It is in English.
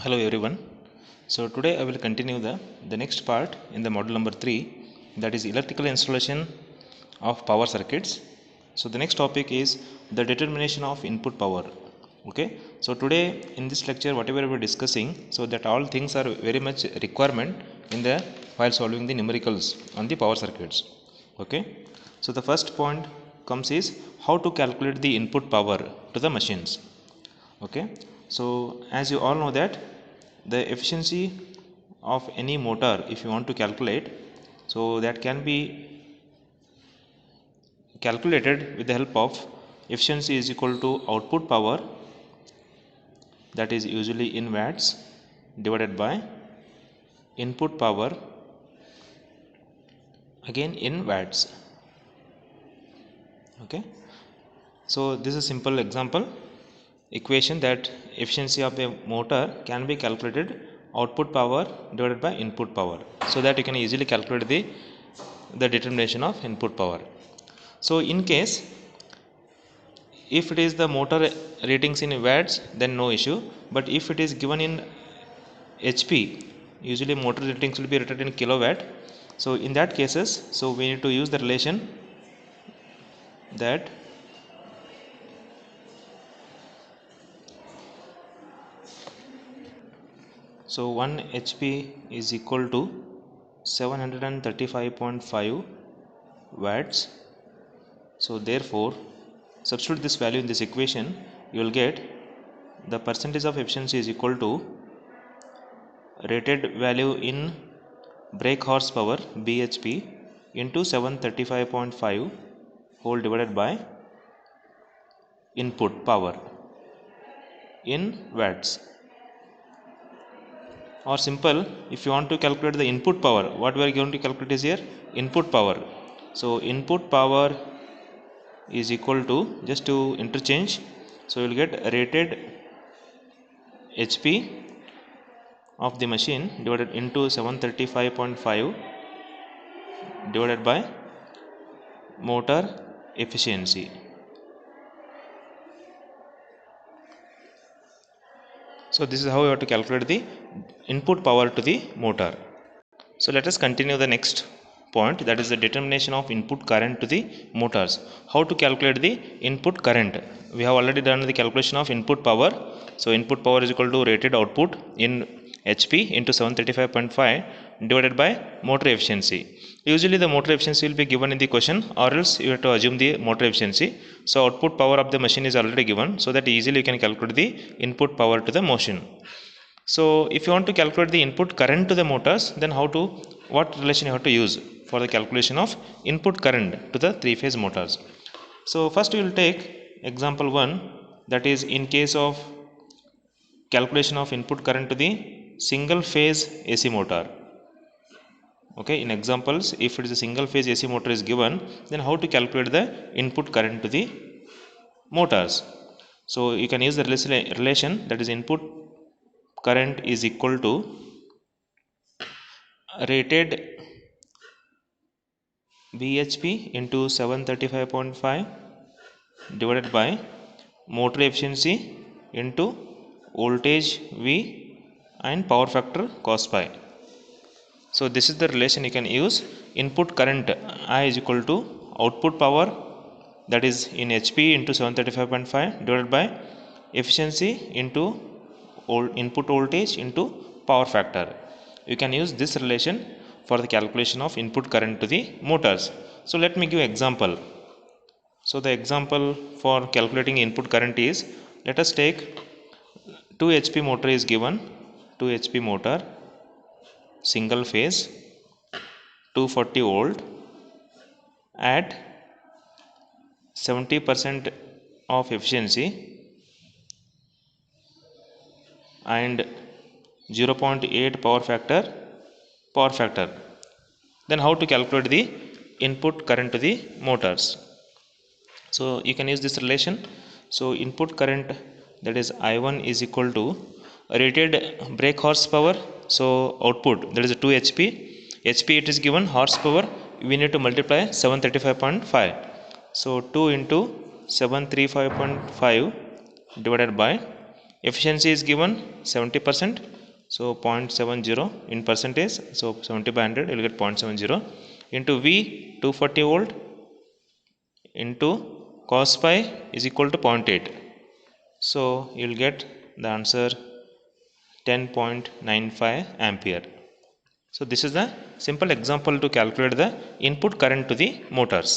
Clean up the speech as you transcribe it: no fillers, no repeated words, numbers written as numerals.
Hello everyone. So today I will continue the next part in the module number 3, that is electrical installation of power circuits. So the next topic is the determination of input power. Okay. So today in this lecture whatever we are discussing, so that all things are very much requirement in the while solving the numericals on the power circuits. Okay. So the first point comes is how to calculate the input power to the machines. Okay. So as you all know that the efficiency of any motor, if you want to calculate, so that can be calculated with the help of efficiency is equal to output power, that is usually in watts, divided by input power, again in watts. Okay. So this is a simple example equation that efficiency of a motor can be calculated output power divided by input power, so that you can easily calculate the determination of input power. So in case if it is the motor ratings in watts, then no issue, but if it is given in HP, usually motor ratings will be rated in kilowatt. So in that cases, so we need to use the relation that so 1 HP is equal to 735.5 watts. So therefore substitute this value in this equation, you will get the percentage of efficiency is equal to rated value in brake horsepower BHP into 735.5 whole divided by input power in watts. Or simple, if you want to calculate the input power, what we are going to calculate is here input power. So input power is equal to, just to interchange, so you will get rated HP of the machine divided into 735.5 divided by motor efficiency. So this is how you have to calculate the input power to the motor. So let us continue the next point, that is the determination of input current to the motors. How to calculate the input current? We have already done the calculation of input power. So input power is equal to rated output in HP into 735.5 divided by motor efficiency. Usually the motor efficiency will be given in the question, or else you have to assume the motor efficiency. So output power of the machine is already given, so that easily you can calculate the input power to the motion. So if you want to calculate the input current to the motors, then what relation you have to use for the calculation of input current to the three-phase motors? So first we will take example 1, that is in case of calculation of input current to the single phase AC motor. Okay, in examples, if it is a single phase AC motor is given, then how to calculate the input current to the motors? So you can use the relation, that is input current is equal to rated BHP into 735.5 divided by motor efficiency into voltage V and power factor cos pi. So this is the relation you can use. Input current I is equal to output power, that is in HP into 735.5 divided by efficiency into input voltage into power factor. You can use this relation for the calculation of input current to the motors. So let me give example. So the example for calculating input current is, let us take 2 HP motor is given, 2 HP motor, single phase, 240 volt at 70% of efficiency and 0.8 power factor. Then how to calculate the input current to the motors? So you can use this relation. So input current, that is I1 is equal to rated brake horsepower. So output, that is 2 HP. HP it is given, horsepower we need to multiply 735.5. So 2 into 735.5 divided by efficiency is given 70%, so 0.70 in percentage, so 70 by 100 you will get 0.70 into V 240 volt into cos pi is equal to 0.8, so you will get the answer 10.95 ampere. So this is the simple example to calculate the input current to the motors.